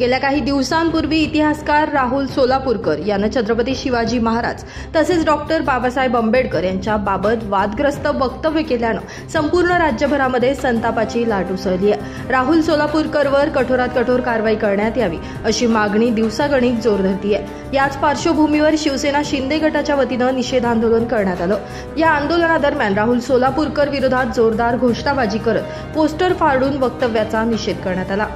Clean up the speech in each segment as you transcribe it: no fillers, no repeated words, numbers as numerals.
गेल्या काही दिवसांपूर्वी इतिहासकार राहुल सोलापूरकर यांना छत्रपती शिवाजी महाराज तसेच डॉक्टर बाबासाहेब आंबेडकर यांच्याबाबत वादग्रस्त वक्तव्य केल्यानं संपूर्ण राज्यभरामध्ये संतापाची लाट उसळली आहे। राहुल सोलापूरकरवर कठोरात कठोर कारवाई करण्यात यावी अशी मागणी दिवसागणिक जोर धरती आहे। याच पार्श्वभूमीवर शिवसेना शिंदे गटाच्या वतीनं निषेध आंदोलन करण्यात आलं। या आंदोलनादरम्यान राहुल सोलापूरकर विरोधात जोरदार घोषणाबाजी करत पोस्टर फाडून वक्तव्याचा निषेध करण्यात आला।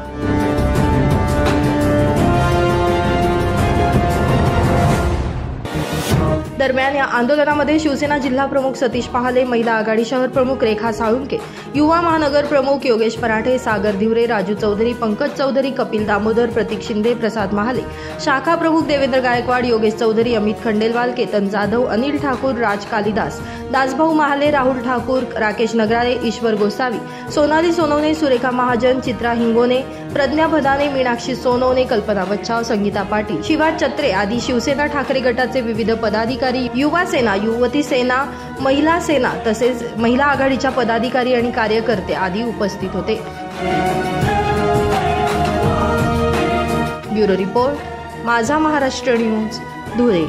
दरम्यान या आंदोलनामध्ये शिवसेना जिल्हा प्रमुख सतीश पहाले, महिला आघाडी शहर प्रमुख रेखा साळुंके, युवा महानगर प्रमुख योगेश पराठे, सागर धिवरे, राजू चौधरी, पंकज चौधरी, कपिल दामोदर, प्रतीक शिंदे, प्रसाद महाले, शाखा प्रमुख देवेंद्र गायकवाड, योगेश चौधरी, अमित खंडेलवाल, केतन जाधव, अनिल ठाकूर, राज कालिदास, दासभाऊ महाले, राहुल ठाकूर, राकेश नगराळे, ईश्वर गोसावी, सोनाली सोनवणे, सुरेखा महाजन, चित्रा हिंगोने, प्रज्ञा भदाने, मीनाक्षी सोनवणे, कल्पना बच्चाव, संगीता पाटील, शिवा चत्रे आदी शिवसेना ठाकरे गटाचे विविध पदाधिकारी, युवा सेना, युवती सेना, महिला सेना तसेच महिला आघाडीच्या पदाधिकारी आणि कार्यकर्ते आदी उपस्थित होते। ब्युरो रिपोर्ट, माझा महाराष्ट्र न्यूज, धुळे।